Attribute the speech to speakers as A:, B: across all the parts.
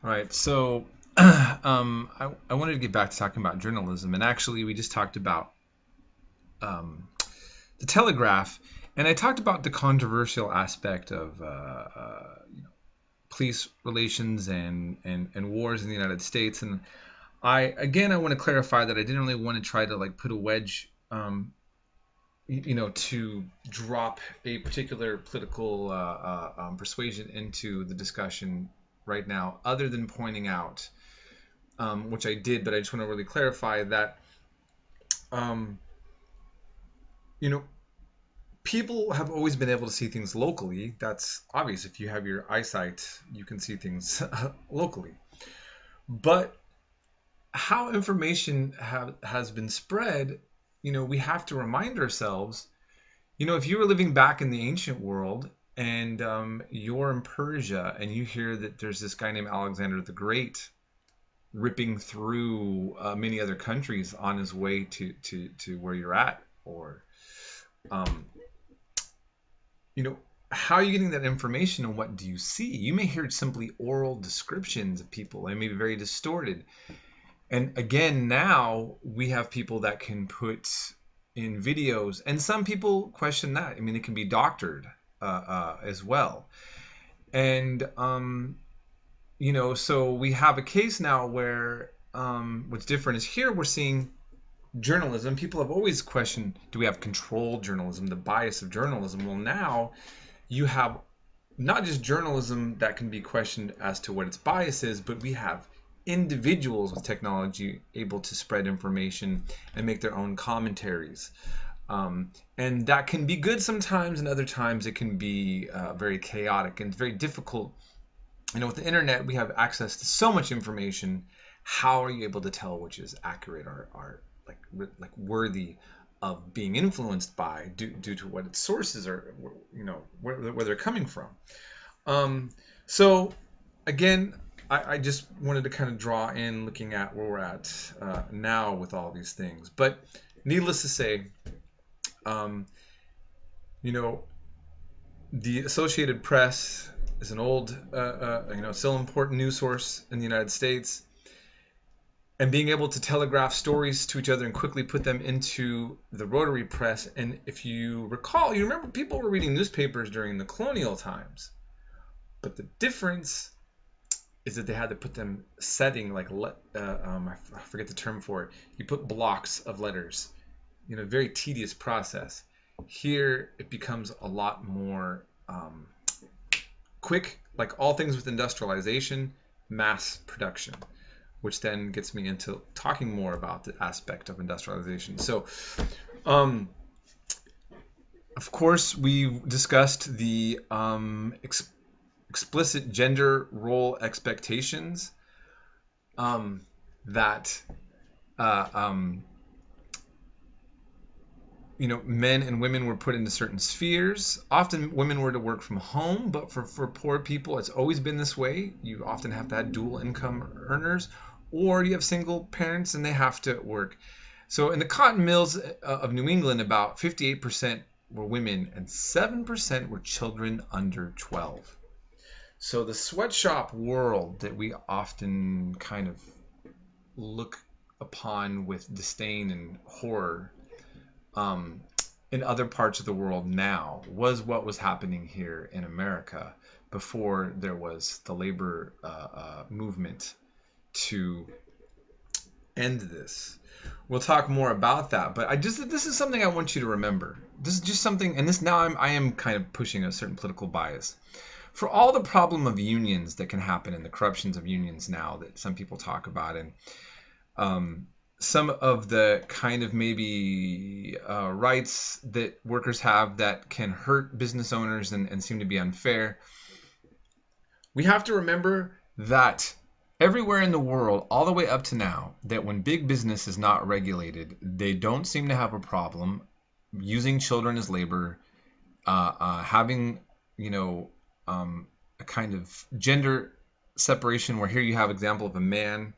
A: All right, so I wanted to get back to talking about journalism, and actually, we just talked about um, the Telegraph, and I talked about the controversial aspect of police relations and wars in the United States. And I want to clarify that I didn't really want to try to like put a wedge, to drop a particular political persuasion into the discussion right now, other than pointing out, which I did, but I just want to really clarify that, um, you know, people have always been able to see things locally. That's obvious. If you have your eyesight, you can see things locally. But how information has been spread, we have to remind ourselves, if you were living back in the ancient world and you're in Persia and you hear that there's this guy named Alexander the Great ripping through many other countries on his way to where you're at, or um, you know, how are you getting that information and what do you see? You may hear simply oral descriptions of people and may be very distorted. And again, now we have people that can put in videos, and some people question that. I mean, it can be doctored as well. And so we have a case now where what's different is here we're seeing journalism. People have always questioned, do we have controlled journalism, the bias of journalism? Well, now you have not just journalism that can be questioned as to what its bias is, but we have individuals with technology able to spread information and make their own commentaries. And that can be good sometimes, and other times it can be very chaotic and very difficult. With the internet, we have access to so much information. How are you able to tell which is accurate or like worthy of being influenced by due to what its sources are, where they're coming from? So again, I just wanted to kind of draw in looking at where we're at now with all these things. But needless to say, um, you know, the Associated Press is an old, still important news source in the United States. And being able to telegraph stories to each other and quickly put them into the rotary press. And if you recall, you remember people were reading newspapers during the colonial times. But the difference is that they had to put them setting I forget the term for it. You put blocks of letters, very tedious process. Here it becomes a lot more quick, like all things with industrialization, mass production, which then gets me into talking more about the aspect of industrialization. So, of course, we discussed the explicit gender role expectations that men and women were put into certain spheres. Often women were to work from home, but for poor people, it's always been this way. You often have to have dual income earners, or you have single parents and they have to work. So in the cotton mills of New England, about 58% were women and 7% were children under 12. So the sweatshop world that we often kind of look upon with disdain and horror in other parts of the world now was what was happening here in America before there was the labor movement to end this. We'll talk more about that, but this is something I want you to remember. This is just something, and this now I am kind of pushing a certain political bias. For all the problem of unions that can happen and the corruptions of unions now that some people talk about, and some of the kind of maybe rights that workers have that can hurt business owners and seem to be unfair, we have to remember that everywhere in the world, all the way up to now, that when big business is not regulated, they don't seem to have a problem using children as labor, having, a kind of gender separation where here you have example of a man,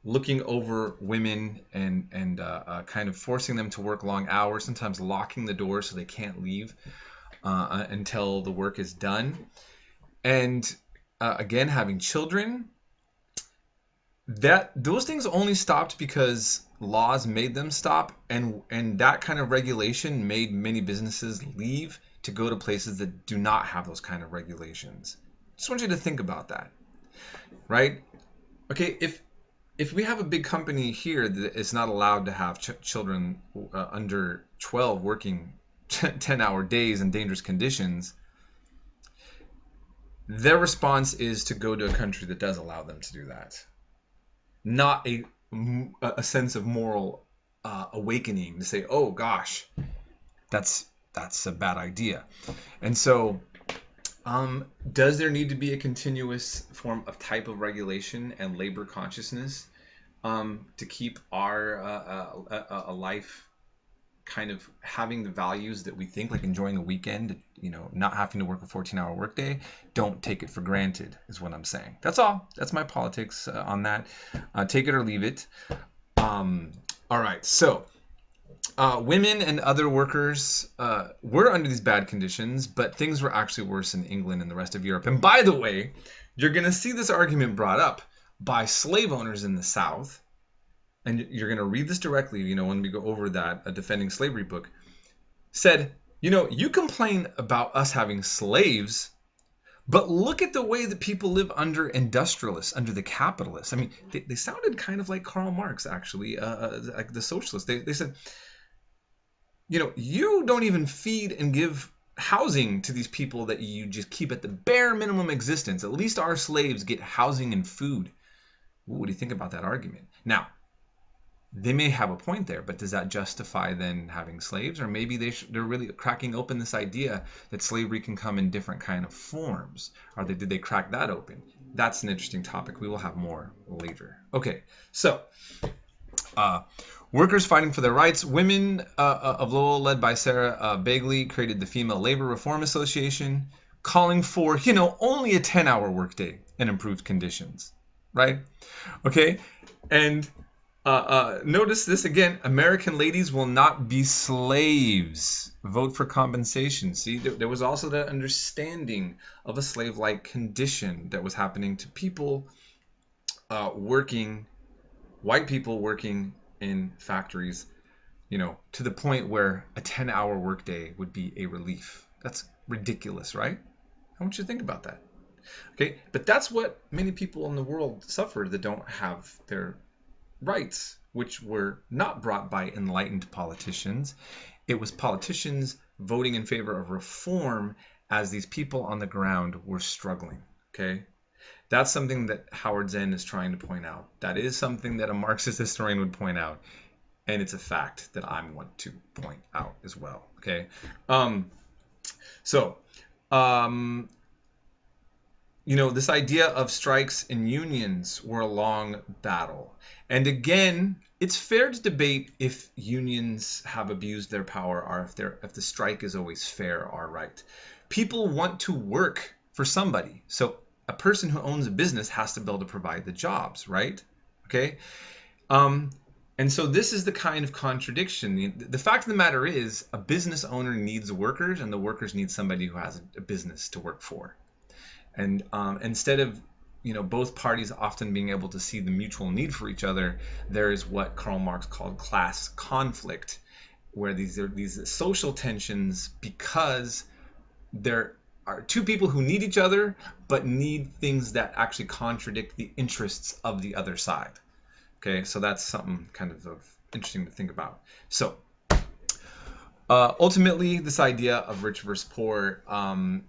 A: looking over women and kind of forcing them to work long hours, sometimes locking the door so they can't leave until the work is done. And again, having children, that those things only stopped because laws made them stop, and that kind of regulation made many businesses leave to go to places that do not have those kind of regulations. Just want you to think about that, right? Okay, if we have a big company here that is not allowed to have children under 12 working 10-hour days in dangerous conditions, their response is to go to a country that does allow them to do that. Not a sense of moral awakening to say, oh gosh, that's a bad idea. And so does there need to be a continuous form of type of regulation and labor consciousness to keep our a life kind of having the values that we think, like enjoying the weekend, not having to work a 14-hour workday? Don't take it for granted is what I'm saying. That's all. That's my politics on that. Take it or leave it. All right. So women and other workers were under these bad conditions, but things were actually worse in England and the rest of Europe. And by the way, you're going to see this argument brought up by slave owners in the South. And you're going to read this directly, when we go over that, a Defending Slavery book, said, you complain about us having slaves, but look at the way that people live under industrialists, under the capitalists. I mean, they sounded kind of like Karl Marx, actually, like the socialists. They said, you don't even feed and give housing to these people that you just keep at the bare minimum existence. At least our slaves get housing and food. What do you think about that argument? Now, they may have a point there, but does that justify then having slaves? Or maybe they're really cracking open this idea that slavery can come in different kind of forms. Did they crack that open? That's an interesting topic. We will have more later. Okay, so workers fighting for their rights. Women of Lowell, led by Sarah Bagley, created the Female Labor Reform Association, calling for, only a 10-hour workday and improved conditions, right? Okay, and notice this again. American ladies will not be slaves. Vote for compensation. See, there was also that understanding of a slave-like condition that was happening to people white people working in factories, to the point where a 10-hour workday would be a relief. That's ridiculous, right? I want you to think about that. Okay, but that's what many people in the world suffer that don't have their rights, which were not brought by enlightened politicians. It was politicians voting in favor of reform as these people on the ground were struggling. Okay, that's something that Howard Zinn is trying to point out. That is something that a Marxist historian would point out, and it's a fact that I want to point out as well. Okay, this idea of strikes and unions were a long battle. And again, it's fair to debate if unions have abused their power or if the strike is always fair or right. People want to work for somebody. So a person who owns a business has to be able to provide the jobs, right? Okay. And so this is the kind of contradiction. The fact of the matter is a business owner needs workers, and the workers need somebody who has a business to work for. And instead of both parties often being able to see the mutual need for each other, there is what Karl Marx called class conflict, where these are these social tensions because there are two people who need each other but need things that actually contradict the interests of the other side. Okay, so that's something kind of interesting to think about. So ultimately, this idea of rich versus poor, from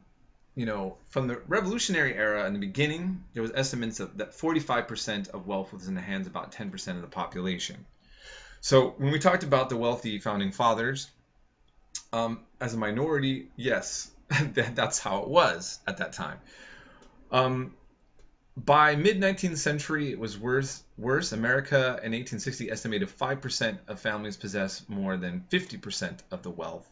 A: the revolutionary era in the beginning, there was estimates that 45% of wealth was in the hands of about 10% of the population. So when we talked about the wealthy founding fathers, as a minority, yes, that's how it was at that time. By mid-19th century, it was worse. America in 1860 estimated 5% of families possess more than 50% of the wealth.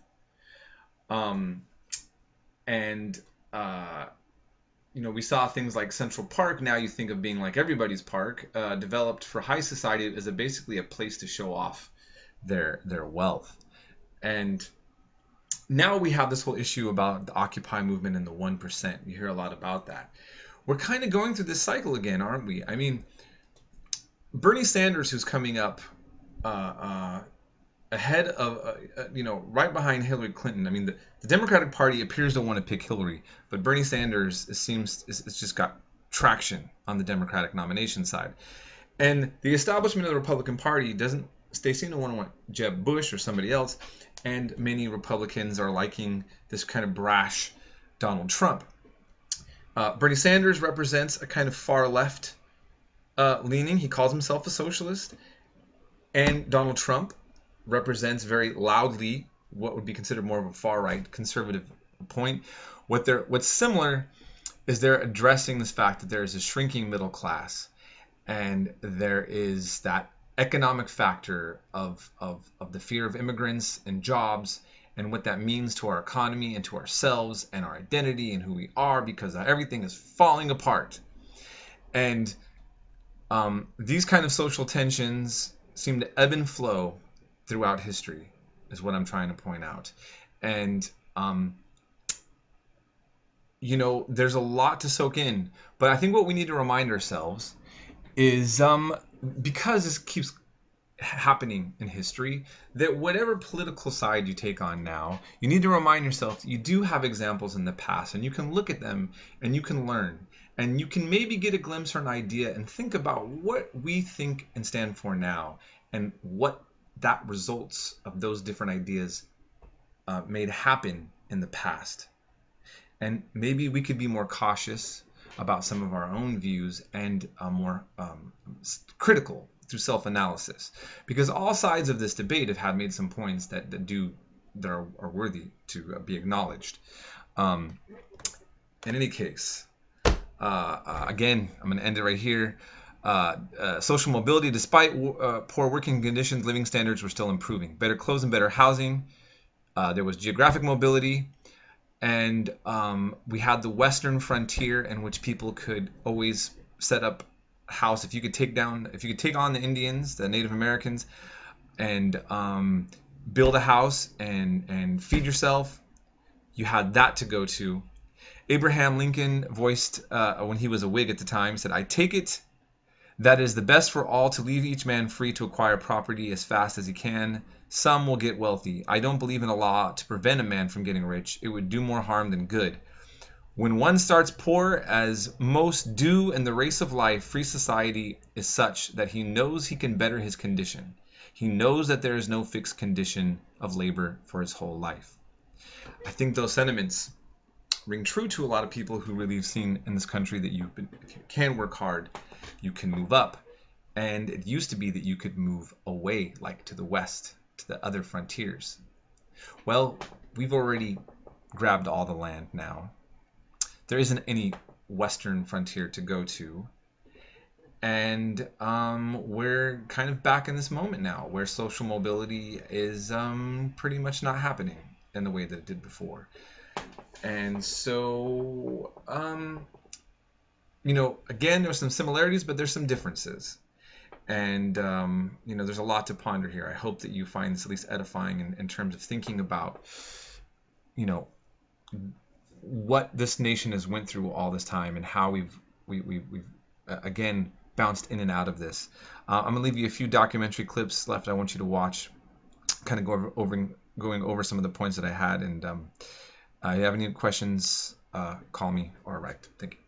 A: We saw things like Central Park. Now you think of being like everybody's park, developed for high society as basically a place to show off their wealth. And now we have this whole issue about the Occupy movement and the 1%. You hear a lot about that. we're kind of going through this cycle again, aren't we? I mean, Bernie Sanders, who's coming up ahead of, right behind Hillary Clinton. I mean, the Democratic Party appears to want to pick Hillary, but Bernie Sanders it's just got traction on the Democratic nomination side. And the establishment of the Republican Party they seem to want Jeb Bush or somebody else, and many Republicans are liking this kind of brash Donald Trump. Bernie Sanders represents a kind of far left leaning. He calls himself a socialist. And Donald Trump represents very loudly what would be considered more of a far right conservative point. What's similar is they're addressing this fact that there is a shrinking middle class, and there is that economic factor of the fear of immigrants and jobs, and what that means to our economy and to ourselves and our identity and who we are, because everything is falling apart. And these kind of social tensions seem to ebb and flow throughout history, is what I'm trying to point out. And there's a lot to soak in, but I think what we need to remind ourselves is, because this keeps happening in history, that whatever political side you take on now, you need to remind yourself that you do have examples in the past, and you can look at them and you can learn, and you can maybe get a glimpse or an idea and think about what we think and stand for now, and what that results of those different ideas made happen in the past. And maybe we could be more cautious about some of our own views, and more critical through self-analysis, because all sides of this debate have made some points that are worthy to be acknowledged. In any case, again, I'm going to end it right here. Social mobility, despite poor working conditions, living standards were still improving. Better clothes and better housing. There was geographic mobility. And we had the western frontier, in which people could always set up a house. If you could take on the Indians, the Native Americans, and build a house and feed yourself, you had that to go to. Abraham Lincoln voiced, when he was a Whig at the time, said, "I take it that it is the best for all to leave each man free to acquire property as fast as he can. Some will get wealthy. I don't believe in a law to prevent a man from getting rich. It would do more harm than good. When one starts poor, as most do in the race of life, free society is such that he knows he can better his condition. He knows that there is no fixed condition of labor for his whole life." I think those sentiments ring true to a lot of people who really have seen in this country that if you can work hard, you can move up. And it used to be that you could move away, like to the west, to the other frontiers. Well, we've already grabbed all the land now. There isn't any western frontier to go to. And we're kind of back in this moment now, where social mobility is pretty much not happening in the way that it did before. And so, again, there's some similarities, but there's some differences. And, there's a lot to ponder here. I hope that you find this at least edifying in terms of thinking about, what this nation has went through all this time, and how we've again bounced in and out of this. I'm gonna leave you a few documentary clips left I want you to watch, kind of going over some of the points that I had. And if you have any questions, call me or write. Thank you.